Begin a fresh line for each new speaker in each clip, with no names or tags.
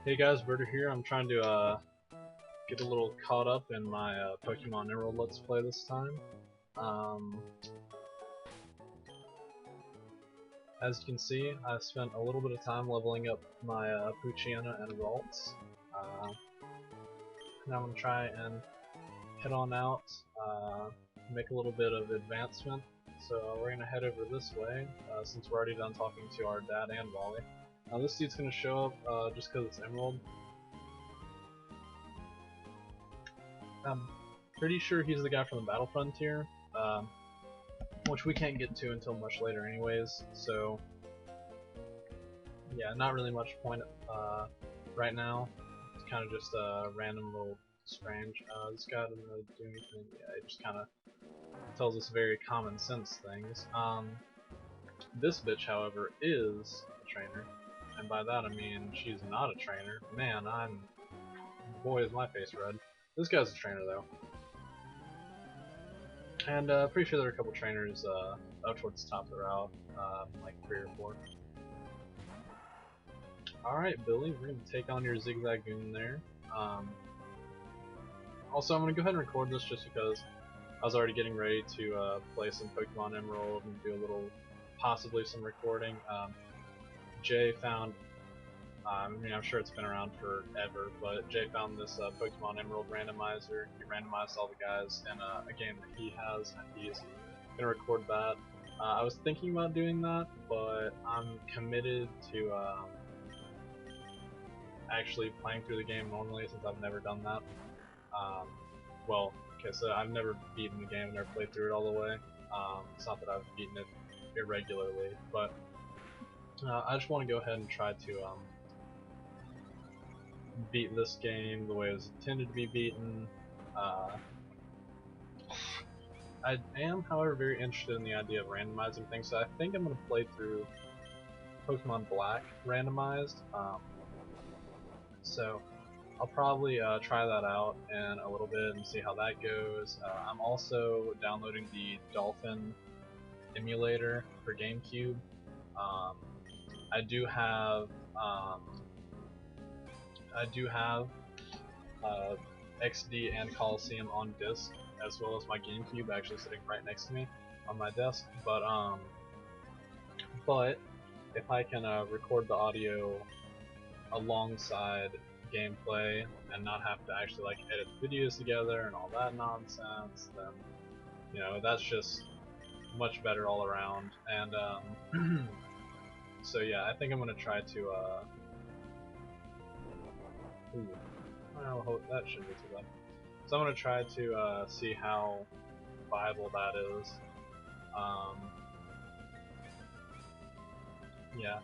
Hey guys, Berta here. I'm trying to get a little caught up in my Pokemon Emerald Let's Play this time. Um, as you can see, I've spent a little bit of time leveling up my Poochyena and Ralts. Now I'm going to try and head on out, make a little bit of advancement. So we're going to head over this way, since we're already done talking to our dad and Wally. Now this dude's going to show up just because it's Emerald. I'm pretty sure he's the guy from the Battle Frontier, which we can't get to until much later anyways, so yeah, not really much point right now. It's kind of just a random little strange. This guy doesn't really do anything. Yeah, he just kind of tells us very common sense things. This bitch, however, is a trainer, and by that I mean she's not a trainer. Man, boy is my face red. This guy's a trainer though. And pretty sure there are a couple trainers up towards the top of the route, like 3 or 4. Alright, Billy, we're going to take on your Zigzagoon there. Also, I'm going to go ahead and record this just because I was already getting ready to play some Pokemon Emerald and do a little, possibly some recording. Jay found, I mean, I'm sure it's been around forever, but Jay found this Pokemon Emerald randomizer. He randomized all the guys in a game that he has, and he's going to record that. I was thinking about doing that, but I'm committed to actually playing through the game normally since I've never done that. Well, okay, so I've never beaten the game, never played through it all the way. It's not that I've beaten it irregularly, but I just want to go ahead and try to beat this game the way it was intended to be beaten. I am, however, very interested in the idea of randomizing things, so I think I'm going to play through Pokemon Black randomized. So I'll probably try that out in a little bit and see how that goes. I'm also downloading the Dolphin emulator for GameCube. I do have XD and Coliseum on disc, as well as my GameCube actually sitting right next to me on my desk. But if I can record the audio alongside gameplay and not have to actually like edit the videos together and all that nonsense, then you know that's just much better all around. And so yeah, I think I'm gonna try to well, that shouldn't be too bad. So I'm gonna try to see how viable that is. Yeah.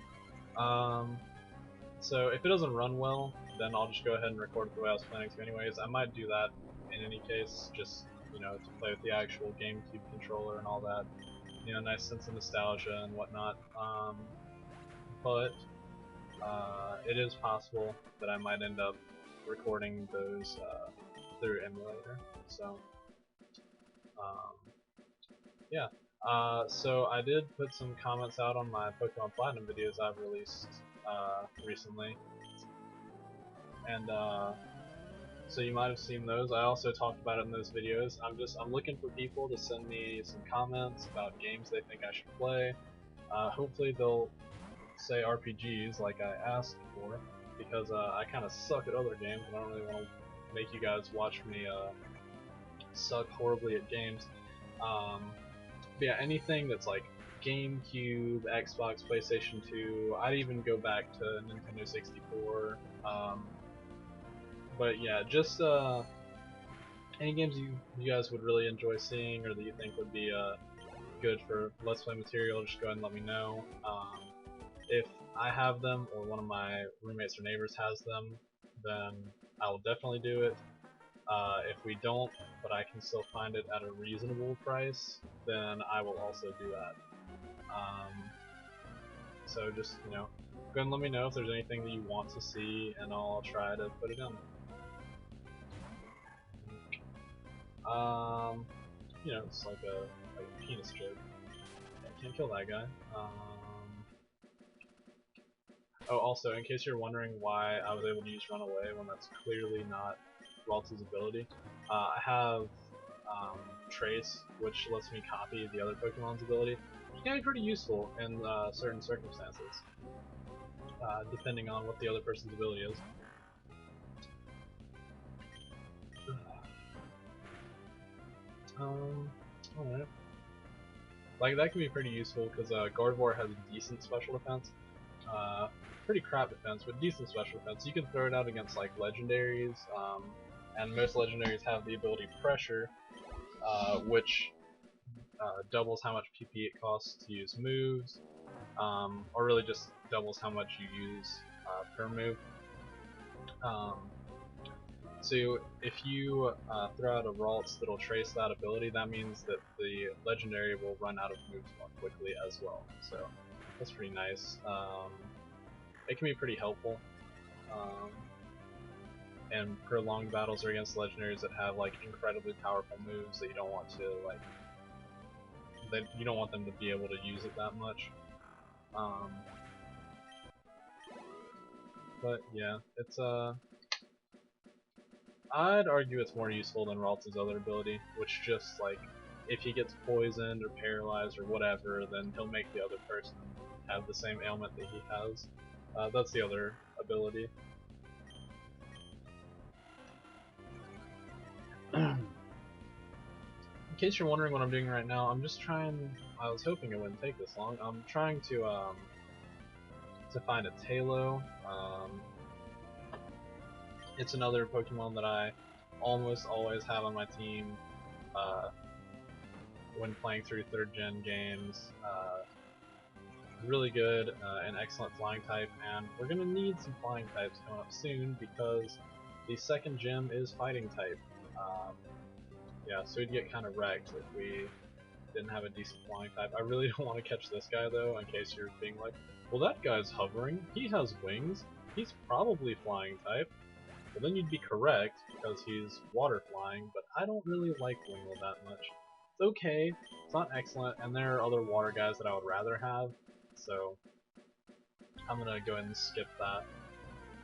So if it doesn't run well, then I'll just go ahead and record it the way I was planning to anyways. I might do that in any case, just, you know, to play with the actual GameCube controller and all that. You know, nice sense of nostalgia and whatnot. But it is possible that I might end up recording those through emulator. So, yeah. So I did put some comments out on my Pokemon Platinum videos I've released recently, and so you might have seen those. I also talked about it in those videos. I'm looking for people to send me some comments about games they think I should play. Hopefully they'll say RPGs like I asked for, because I kind of suck at other games and I don't really want to make you guys watch me suck horribly at games. But yeah, anything that's like GameCube, Xbox, PlayStation 2, I'd even go back to Nintendo 64. But yeah, just any games you guys would really enjoy seeing or that you think would be good for Let's Play material, just go ahead and let me know. If I have them or one of my roommates or neighbors has them, then I will definitely do it. If we don't, but I can still find it at a reasonable price, then I will also do that. So just, you know, go ahead and let me know if there's anything that you want to see, and I'll try to put it in. You know, it's like a penis joke. I can't kill that guy. Oh, also, in case you're wondering why I was able to use Runaway when that's clearly not Ralts' ability, I have Trace, which lets me copy the other Pokemon's ability, which can be pretty useful in certain circumstances, depending on what the other person's ability is. Alright. Like, that can be pretty useful because Gardevoir has a decent special defense. Pretty crap defense, but decent special defense. You can throw it out against like legendaries, and most legendaries have the ability Pressure, which doubles how much PP it costs to use moves, or really just doubles how much you use per move. So if you throw out a Ralts that'll trace that ability, that means that the legendary will run out of moves more quickly as well. So that's pretty nice. It can be pretty helpful. And prolonged battles are against legendaries that have like incredibly powerful moves that you don't want to you don't want them to be able to use it that much. But yeah, it's I'd argue it's more useful than Ralts' other ability, which just like if he gets poisoned or paralyzed or whatever, then he'll make the other person have the same ailment that he has. That's the other ability. In case you're wondering what I'm doing right now, I'm just trying. I was hoping it wouldn't take this long. I'm trying to find a Tailo. It's another Pokemon that I almost always have on my team when playing through 3rd gen games. Really good and excellent flying type, and we're gonna need some flying types coming up soon because the 2nd gym is fighting type. Yeah, so we'd get kind of wrecked if we didn't have a decent flying type. I really don't want to catch this guy though, in case you're being like, well, that guy's hovering, he has wings, he's probably flying type. Well, then you'd be correct because he's water flying, but I don't really like Wingull that much. It's okay, it's not excellent, and there are other water guys that I would rather have, so I'm gonna go ahead and skip that.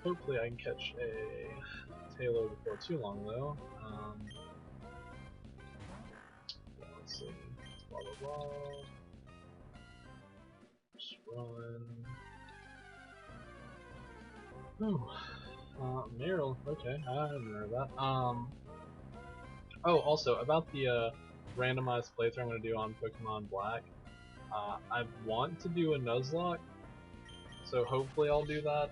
Hopefully I can catch a Tailo before too long though. Let's see. Blah blah blah. Just run. Whew. Meryl, okay, I didn't remember that. Oh, also, about the randomized playthrough I'm going to do on Pokemon Black, I want to do a Nuzlocke, so hopefully I'll do that.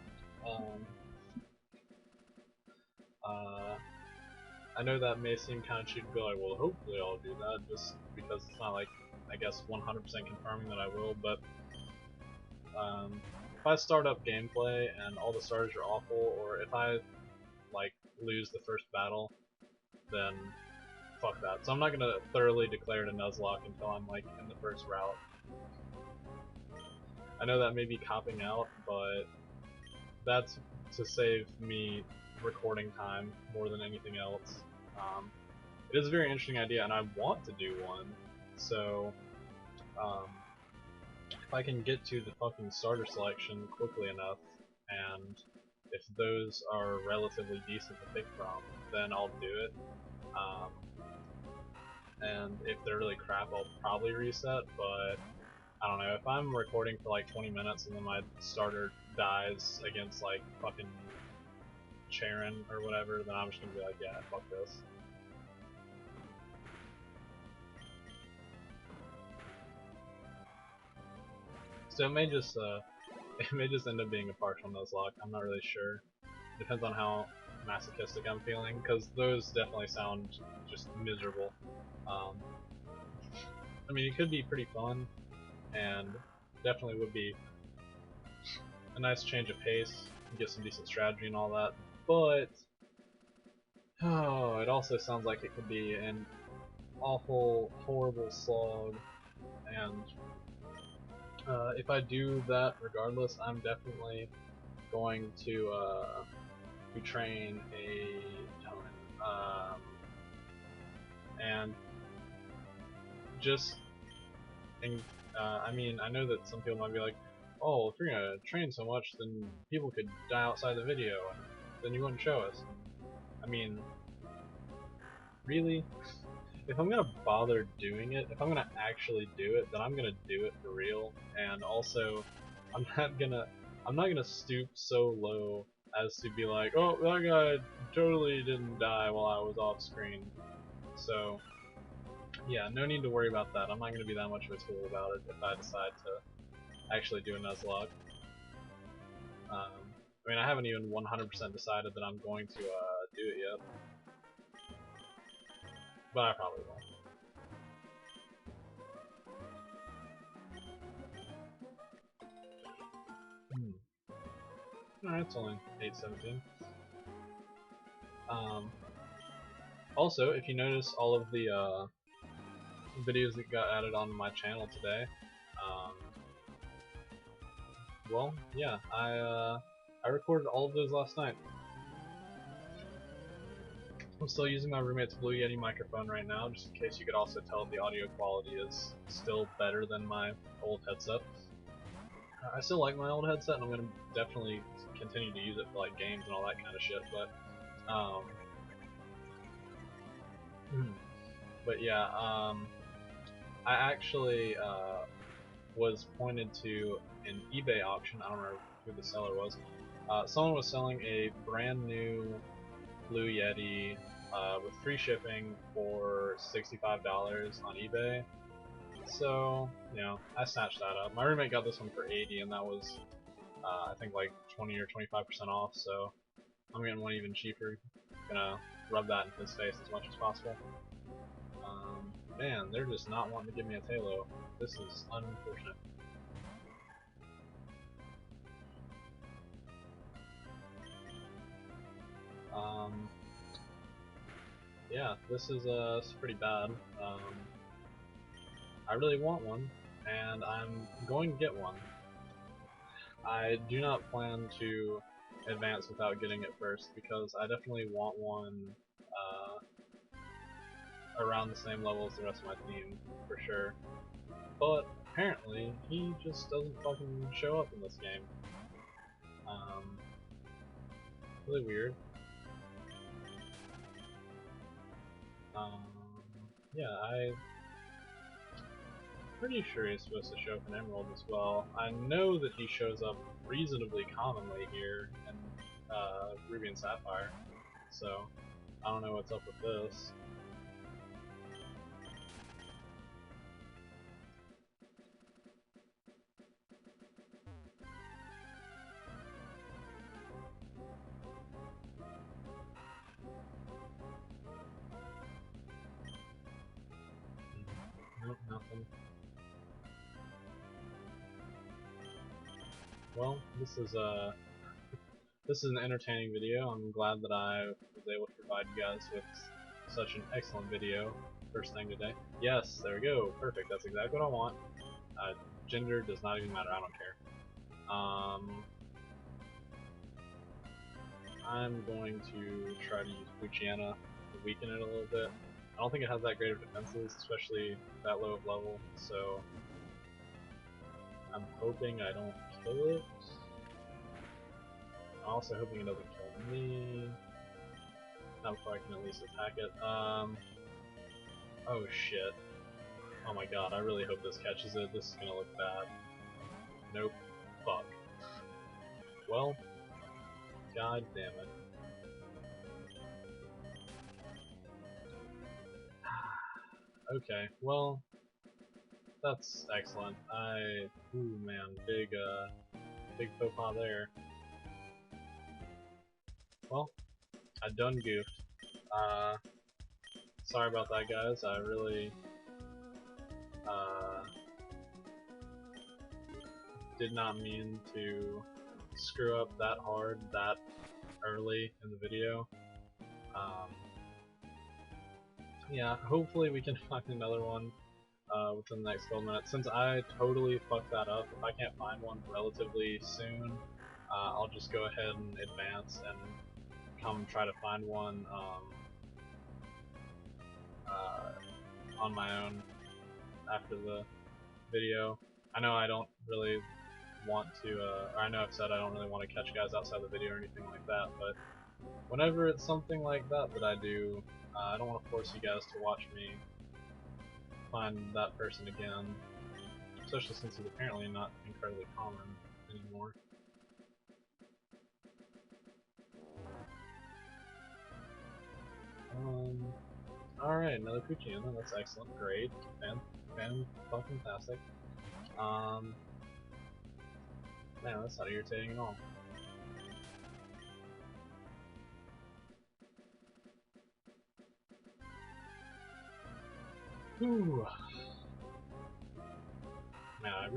I know that may seem kind of cheap to be like, well, hopefully I'll do that, just because it's not like, I guess, 100% confirming that I will, but if I start up gameplay and all the starters are awful, or if I, like, lose the first battle, then fuck that. So I'm not gonna thoroughly declare it a Nuzlocke until I'm, like, in the first route. I know that may be copping out, but that's to save me recording time more than anything else. It is a very interesting idea, and I want to do one, so if I can get to the fucking starter selection quickly enough, and if those are relatively decent to pick from, then I'll do it. And if they're really crap, I'll probably reset, but I don't know, if I'm recording for like 20 minutes and then my starter dies against like fucking Charon or whatever, then I'm just gonna be like, yeah, fuck this. So it may just end up being a partial Nuzlocke, I'm not really sure. Depends on how masochistic I'm feeling, because those definitely sound just miserable. I mean, it could be pretty fun, and definitely would be a nice change of pace, get some decent strategy and all that, but oh, it also sounds like it could be an awful, horrible slog, and if I do that regardless, I'm definitely going to train a ton. And just, I mean, I know that some people might be like, oh, if you're gonna train so much, then people could die outside the video, and then you wouldn't show us. I mean, really? If I'm gonna bother doing it, if I'm gonna actually do it, then I'm gonna do it for real. And also, I'm not gonna stoop so low as to be like, oh, that guy totally didn't die while I was off screen. So, yeah, no need to worry about that. I'm not gonna be that much of a tool about it if I decide to actually do a Nuzlocke. I mean, I haven't even 100% decided that I'm going to do it yet, but I probably will. Alright, it's only 8:17. Also, if you notice all of the videos that got added onto my channel today, well, yeah, I recorded all of those last night. I'm still using my roommate's Blue Yeti microphone right now, just in case you could also tell the audio quality is still better than my old headset. I still like my old headset, and I'm gonna definitely continue to use it for like games and all that kind of shit. But yeah, I actually was pointed to an eBay auction. I don't remember who the seller was. Someone was selling a brand new Blue Yeti with free shipping for $65 on eBay. So, you know, I snatched that up. My roommate got this one for $80, and that was, I think, like 20 or 25% off. So, I'm getting one even cheaper. Gonna rub that in his face as much as possible. Man, they're just not wanting to give me a Halo. This is unfortunate. Yeah, this is pretty bad. I really want one, and I'm going to get one. I do not plan to advance without getting it first, because I definitely want one around the same level as the rest of my team, for sure. But apparently, he just doesn't fucking show up in this game. Really weird. Yeah, I'm pretty sure he's supposed to show up in Emerald as well. I know that he shows up reasonably commonly here in Ruby and Sapphire, so I don't know what's up with this. Nope, nothing. Well, this is an entertaining video. I'm glad that I was able to provide you guys with such an excellent video first thing today. Yes, there we go. Perfect. That's exactly what I want. Gender does not even matter. I don't care. I'm going to try to use Luciana to weaken it a little bit. I don't think it has that great of defenses, especially that low of level, so I'm hoping I don't kill it. I'm also hoping it doesn't kill me. Not before I can at least attack it. Oh shit. Oh my god, I really hope this catches it. This is gonna look bad. Nope. Fuck. Well, god damn it. Okay, well, that's excellent. Ooh man, big faux pas there. Well, I done goofed. Sorry about that, guys. I really, did not mean to screw up that hard that early in the video. Yeah, hopefully we can find another one within the next couple minutes. Since I totally fucked that up, if I can't find one relatively soon, I'll just go ahead and advance and come try to find one on my own after the video. I know I don't really want to, or I know I've said I don't really want to catch guys outside the video or anything like that, but whenever it's something like that that I do, I don't want to force you guys to watch me find that person again, especially since he's apparently not incredibly common anymore. Alright, another Poochyena, that's excellent, great, fantastic. Man, that's not irritating at all. Whew. Man, I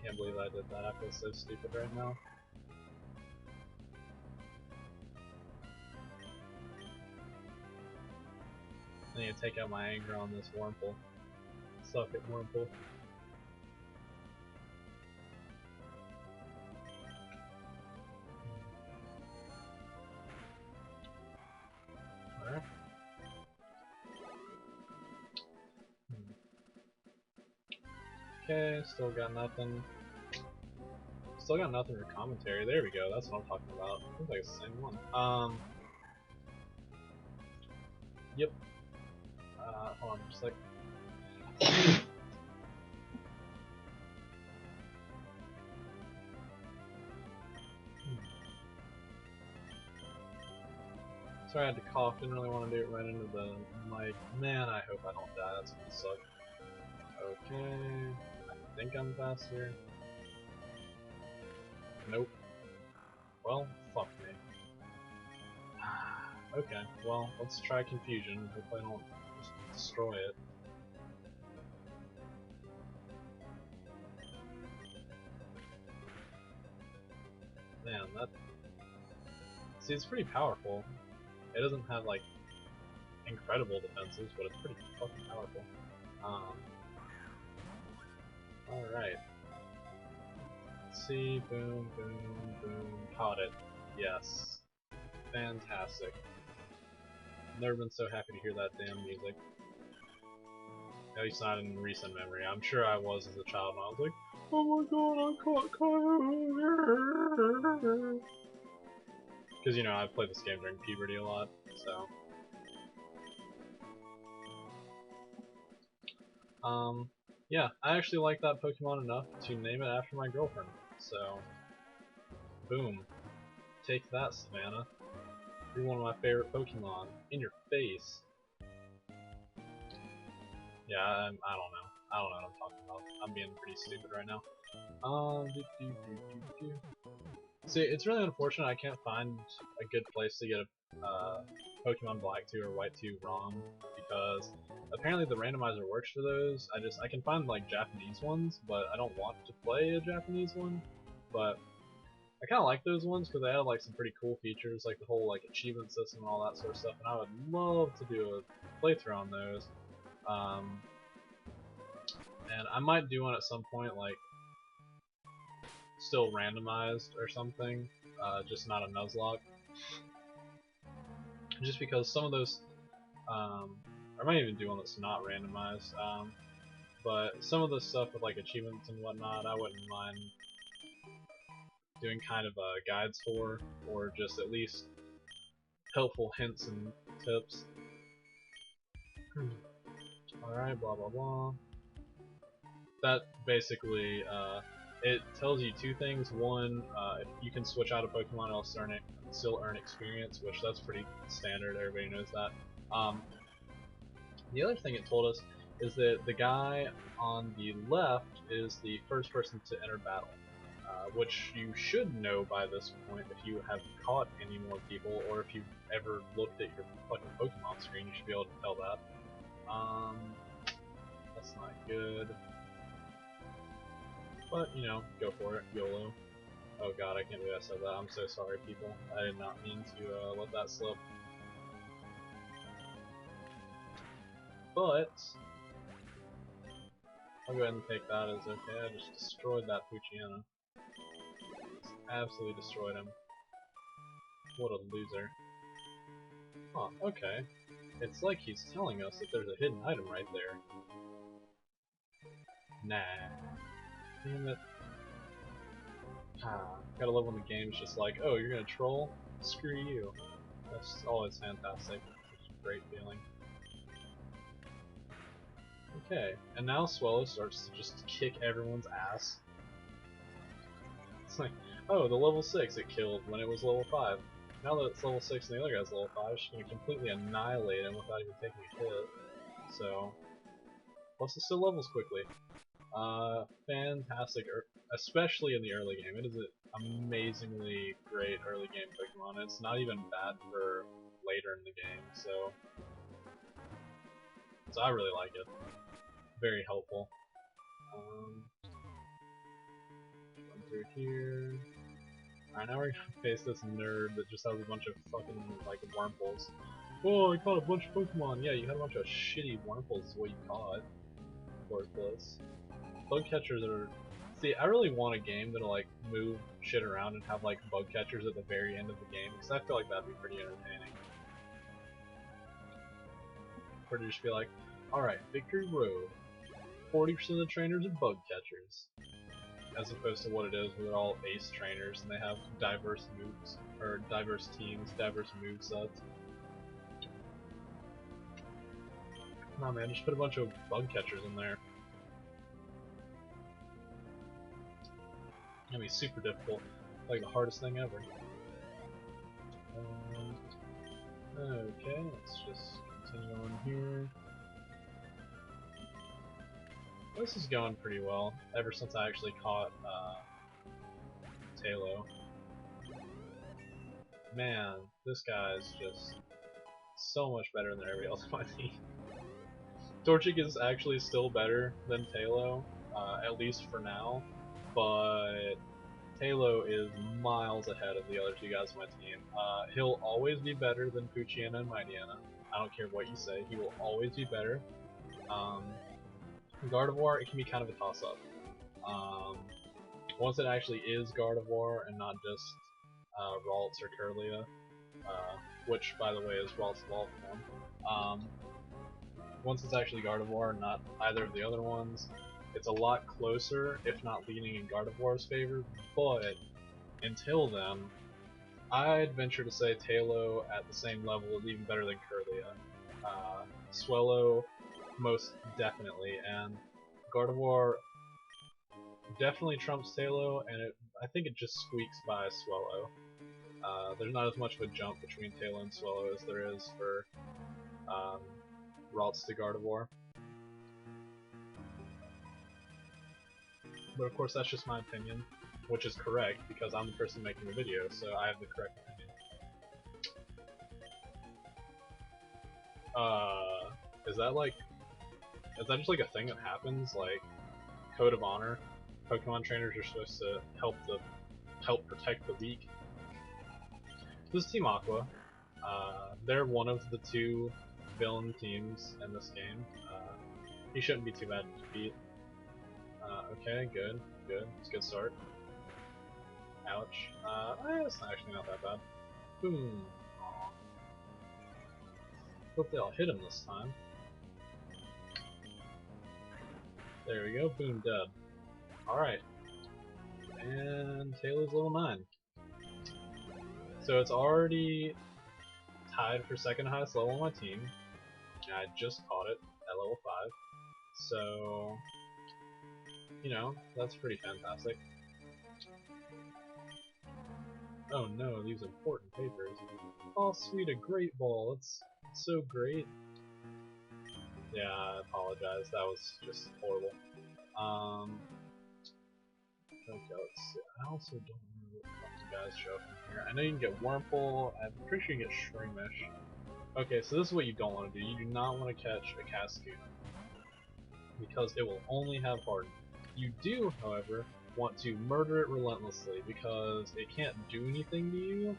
can't believe I did that. I feel so stupid right now. I need to take out my anger on this Wurmple. Suck it, Wurmple. Alright. Okay, still got nothing. Still got nothing for commentary. There we go, that's what I'm talking about. Looks like it's the same one. Yep. Hold on just a sec. Sorry I had to cough, didn't really want to do it right into the mic. Man, I hope I don't die, that's gonna suck. Okay, I think I'm faster. Nope. Well, fuck me. Okay, well, let's try confusion. Hope I don't just destroy it. Man, that... See, it's pretty powerful. It doesn't have, like, incredible defenses, but it's pretty fucking powerful. Alright. Let's see, boom, boom, boom, caught it. Yes. Fantastic. Never been so happy to hear that damn music. At least not in recent memory. I'm sure I was as a child and I was like, oh my god, I caught Kyle! Because, you know, I played this game during puberty a lot, so... yeah, I actually like that Pokemon enough to name it after my girlfriend, so... Boom. Take that, Savannah. You're one of my favorite Pokemon. In your face. Yeah, I don't know. I don't know what I'm talking about. I'm being pretty stupid right now. See, it's really unfortunate I can't find a good place to get a Pokemon Black 2 or White 2 ROM, because apparently the randomizer works for those. I can find like Japanese ones, but I don't want to play a Japanese one. But I kind of like those ones because they have like some pretty cool features, like the whole like achievement system and all that sort of stuff. And I would love to do a playthrough on those. And I might do one at some point, like still randomized or something, just not a Nuzlocke. Just because some of those, I might even do one that's not randomized. But some of the stuff with like achievements and whatnot, I wouldn't mind doing kind of guides for, or just at least helpful hints and tips. Alright, blah blah blah. That basically, it tells you two things. One, if you can switch out a Pokemon, it'll still earn experience, which that's pretty standard, everybody knows that. The other thing it told us is that the guy on the left is the first person to enter battle. Which you should know by this point if you have caught any more people, or if you've ever looked at your fucking Pokemon screen, you should be able to tell that. That's not good. But, you know, go for it, YOLO. Oh god, I can't believe I said that. I'm so sorry, people. I did not mean to let that slip. But I'll go ahead and take that as okay. I just destroyed that Poochyena. Absolutely destroyed him. What a loser. Huh, okay. It's like he's telling us that there's a hidden item right there. Nah. Damn it. Gotta love when the game's just like, oh, you're gonna troll? Screw you. That's always fantastic. It's a great feeling. Okay, and now Swellow starts to just kick everyone's ass. It's like, oh, the level 6 it killed when it was level 5. Now that it's level 6 and the other guy's level 5, she's gonna completely annihilate him without even taking a hit. So, plus it still levels quickly. Fantastic, especially in the early game. It is an amazingly great early game Pokemon. It's not even bad for later in the game, so I really like it. Very helpful. Run through here. Alright, now we're gonna face this nerd that just has a bunch of fucking, like, Wurmples. Whoa, I caught a bunch of Pokemon! Yeah, you had a bunch of shitty Wurmples is what you caught. Worthless. Bug catchers are... See, I really want a game that'll, like, move shit around and have, like, bug catchers at the very end of the game, because I feel like that'd be pretty entertaining. Or to just be like, alright, Victory Road. 40% of the trainers are bug catchers. As opposed to what it is, where they're all ace trainers and they have diverse moves, or diverse teams, diverse movesets. Come on, man, just put a bunch of bug catchers in there. It's gonna be super difficult, like the hardest thing ever. Okay, let's just continue on here. This is going pretty well, ever since I actually caught Tailo. Man, this guy's just so much better than everybody else on my team. Torchic is actually still better than Tailo, at least for now, but Tailo is miles ahead of the other two guys on my team. He'll always be better than Poochyena and Mightyena. I don't care what you say, he will always be better. Gardevoir, it can be kind of a toss-up. Once it actually is Gardevoir and not just Ralts or Kirlia, which, by the way, is Ralts' evolved form. Once it's actually Gardevoir and not either of the other ones, it's a lot closer, if not leaning in Gardevoir's favor, but until then, I'd venture to say Tailo at the same level is even better than Kirlia. Swellow, most definitely, and Gardevoir definitely trumps Tailo, and I think it just squeaks by Swellow. There's not as much of a jump between Tailo and Swellow as there is for Ralts to Gardevoir. But of course that's just my opinion, which is correct because I'm the person making the video, so I have the correct opinion. Is that just like a thing that happens, like Code of Honor? Pokemon trainers are supposed to help protect the weak. This is Team Aqua. They're one of the two villain teams in this game. He shouldn't be too bad to defeat. Okay, good. It's a good start. Ouch. It's actually not that bad. Boom. Aww. Hopefully I'll hit him this time. There we go, boom, dead. Alright. And Taylor's level 9. So it's already tied for second highest level on my team. I just caught it at level 5. So, you know, that's pretty fantastic. Oh no, these important papers. Oh sweet, a great ball. It's so great. Yeah, I apologize. That was just horrible. Okay, let's see. I also don't remember what the guys show up in here. I know you can get Wurmple. I'm pretty sure you can get Shroomish. Okay, so this is what you don't want to do. You do not want to catch a Cascoon, because it will only have Harden. You do, however, want to murder it relentlessly, because it can't do anything to you.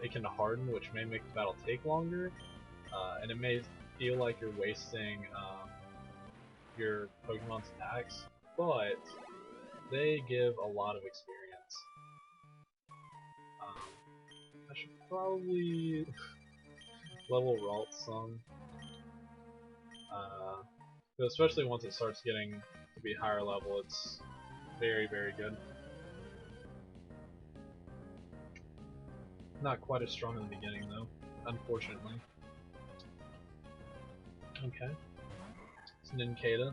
It can harden, which may make the battle take longer, and it may feel like you're wasting your Pokemon's attacks, but they give a lot of experience. I should probably level Ralts some. But especially once it starts getting to be higher level, it's very, very good. Not quite as strong in the beginning though, unfortunately. Okay. It's Nincada.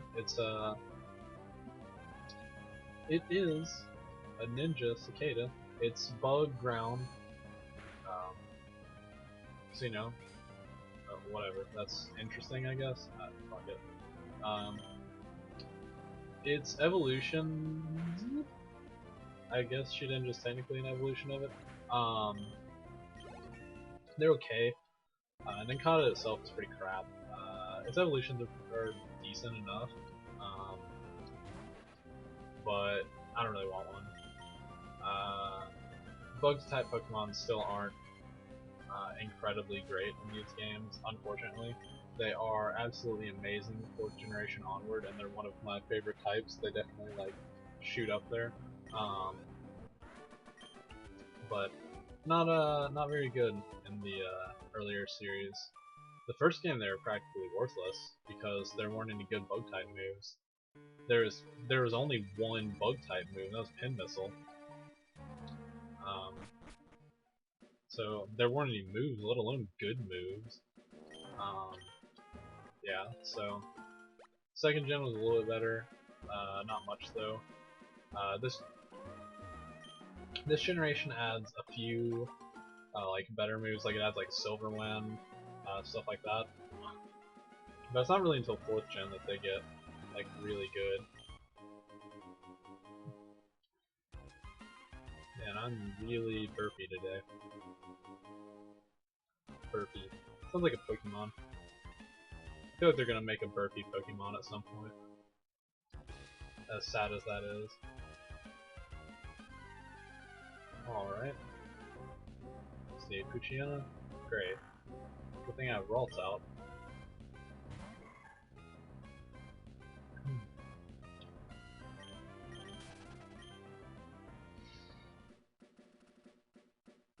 It is a ninja cicada. It's bug ground. So you know, whatever. That's interesting, I guess. Fuck it. Its evolution, I guess Shiden is technically an evolution of it. They're okay. Nincada itself is pretty crap. Its evolutions are decent enough, but I don't really want one. Bug type Pokemon still aren't incredibly great in these games, unfortunately. They are absolutely amazing 4th generation onward, and they're one of my favorite types. They definitely like shoot up there, but not very good in the earlier series. The first game they were practically worthless because there weren't any good bug type moves. There was only one bug type move, and that was Pin Missile. So there weren't any moves, let alone good moves. Yeah, so 2nd gen was a little bit better, not much though. This generation adds a few like better moves, like it adds like Silver Wind, stuff like that. But it's not really until 4th gen that they get like really good. Man, I'm really burpy today. Burpy. Sounds like a Pokemon. I feel like they're gonna make a burpy Pokemon at some point. As sad as that is. Alright. Let's see, Poochyena? Great. Good thing I have Ralts out.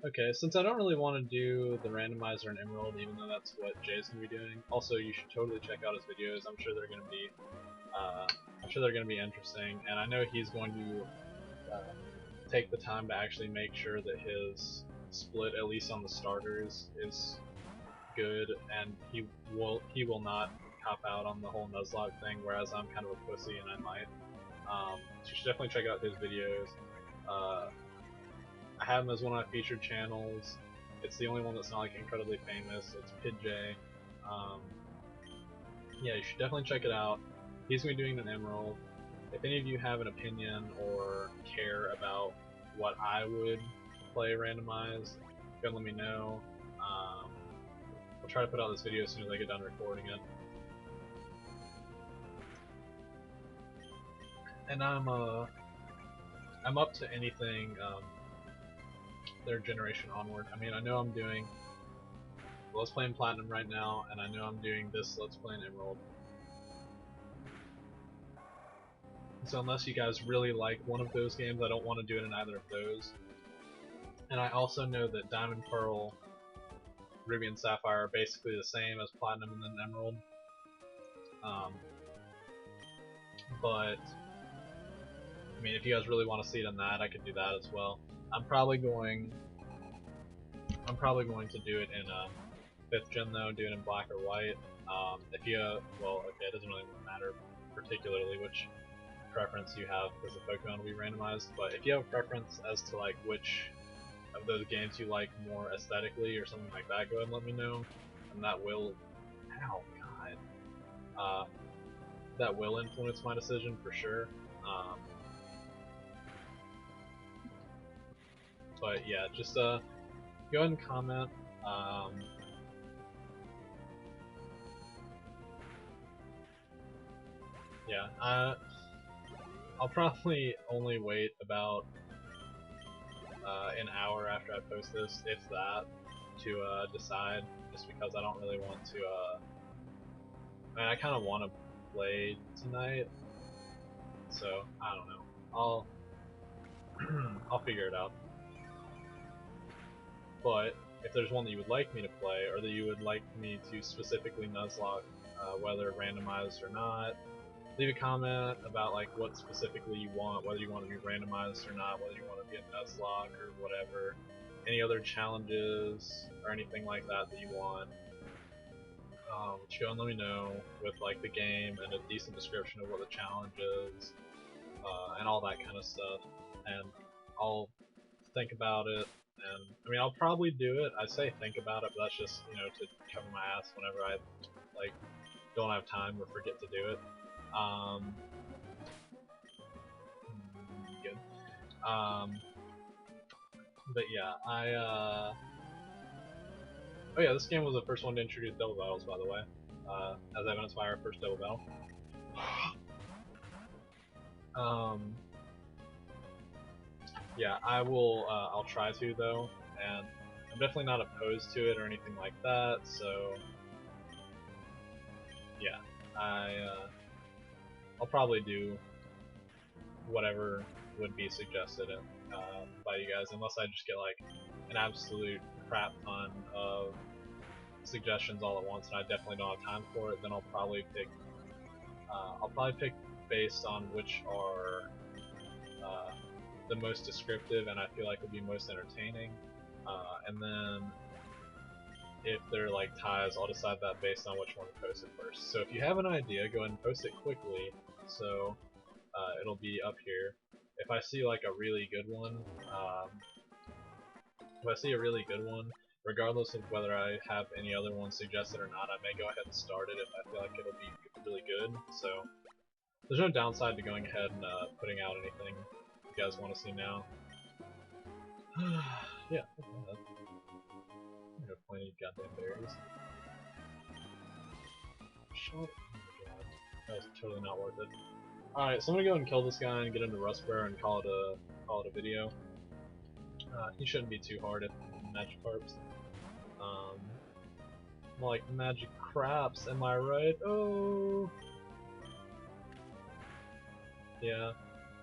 Okay, since I don't really want to do the randomizer in Emerald, even though that's what Jay's gonna be doing. Also, you should totally check out his videos. I'm sure they're gonna be interesting, and I know he's going to take the time to actually make sure that his split, at least on the starters, is good, and he will not cop out on the whole Nuzlocke thing. Whereas I'm kind of a pussy, and I might. So you should definitely check out his videos. I have him as one of my featured channels. It's the only one that's not like incredibly famous. It's PidJ. Yeah, you should definitely check it out. He's gonna be doing an Emerald. If any of you have an opinion or care about what I would play randomized, go and let me know. I'll try to put out this video as soon as I get done recording it. And I'm up to anything. 3rd generation onward. I mean, I know I'm doing Let's Play in Platinum right now, and I know I'm doing this Let's Play in Emerald. So unless you guys really like one of those games, I don't want to do it in either of those. And I also know that Diamond, Pearl, Ruby, and Sapphire are basically the same as Platinum and then Emerald. But I mean, if you guys really want to see it in that, I could do that as well. I'm probably going to do it in 5th gen though, do it in black or white. If you, well, okay, it doesn't really matter particularly which preference you have because the Pokemon will be randomized, but if you have a preference as to like which of those games you like more aesthetically or something like that, go ahead and let me know, and that will, that will influence my decision for sure. But yeah, just go ahead and comment. Yeah, I'll probably only wait about an hour after I post this, if that, to decide, just because I don't really want to, I mean, I kind of want to play tonight, so I don't know. I'll figure it out. But if there's one that you would like me to play, or that you would like me to specifically Nuzlocke, whether randomized or not, leave a comment about like what specifically you want, whether you want to be randomized or not, whether you want to be a Nuzlocke or whatever. any other challenges or anything like that that you want, just go and let me know with like the game and a decent description of what the challenge is, and all that kind of stuff, and I'll think about it. And I mean, I'll probably do it. I say think about it, but that's just, you know, to cover my ass whenever I like don't have time or forget to do it. Good. But yeah, oh yeah, this game was the first one to introduce double battles, by the way, as evidenced by our first double battle. Yeah, I'll try to though, and I'm definitely not opposed to it or anything like that, so yeah, I'll probably do whatever would be suggested by you guys, unless I just get like an absolute crap ton of suggestions all at once and I definitely don't have time for it. Then I'll probably pick based on which are the most descriptive and I feel like would be most entertaining, and then if they're like ties, I'll decide that based on which one to post it first. So if you have an idea, go ahead and post it quickly, so it'll be up here. If I see like a really good one, regardless of whether I have any other ones suggested or not, I may go ahead and start it if I feel like it'll be really good. So there's no downside to going ahead and putting out anything you guys want to see now. Yeah. I'm gonna plenty of goddamn berries. Shut up. Oh my god. That was totally not worth it. Alright, so I'm gonna go and kill this guy and get into Rustboro and call it a video. He shouldn't be too hard at Magikarps. Like magic craps, am I right? Oh. Yeah,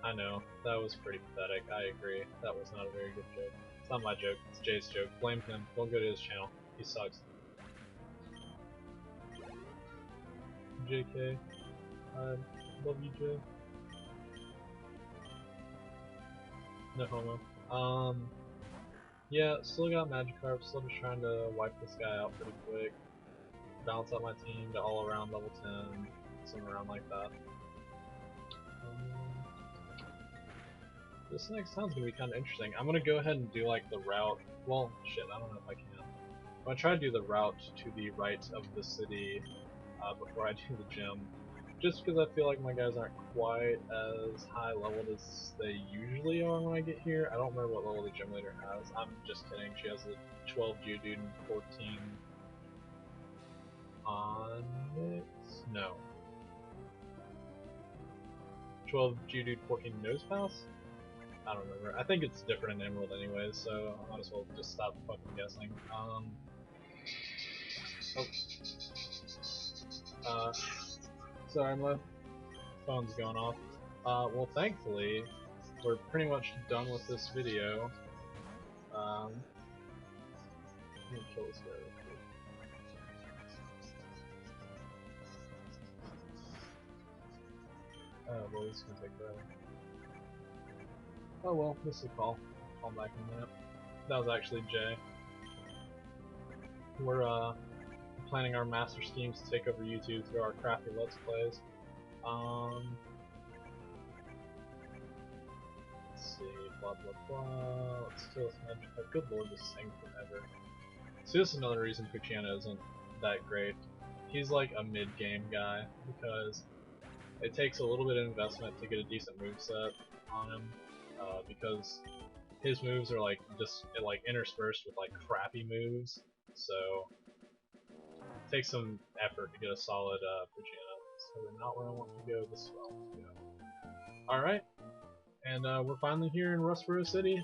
I know. That was pretty pathetic. I agree. That was not a very good joke. It's not my joke. It's Jay's joke. Blame him. Don't go to his channel. He sucks. JK. I love you, Jay. No homo. Yeah, still got Magikarp. Still just trying to wipe this guy out pretty quick. Balance out my team to all around level 10. Something around like that. This next town's gonna be kind of interesting. I'm gonna go ahead and do like the route. Well, shit, I don't know if I can. I'm gonna try to do the route to the right of the city before I do the gym. Just because I feel like my guys aren't quite as high leveled as they usually are when I get here. I don't remember what level the gym leader has. I'm just kidding. She has a 12 Geodude and 14 Onix? No. 12 Geodude, 14 Nosepass? I don't remember. I think it's different in Emerald anyways, so I might as well just stop fucking guessing. Sorry, my phone's going off. Well, thankfully, we're pretty much done with this video. Let me kill this guy real quick. Oh, well, this is gonna take forever. Oh well, this is a call. Call back in a minute. That was actually Jay. We're planning our master schemes to take over YouTube through our crafty Let's Plays. Let's see, blah blah blah. Let's kill this Magikarp. Good lord, this thing forever. See, this is another reason Poochyena isn't that great. He's like a mid-game guy, because it takes a little bit of investment to get a decent moveset on him, because his moves are like just like interspersed with like crappy moves, so it takes some effort to get a solid Poochyena. So they're not where I want to go. This is where I want to go. Alright, and we're finally here in Rustboro City.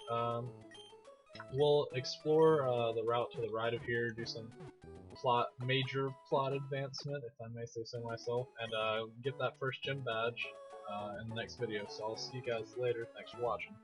We'll explore the route to the right of here, do some major plot advancement, if I may say so myself, and get that first gym badge in the next video. So I'll see you guys later. Thanks for watching.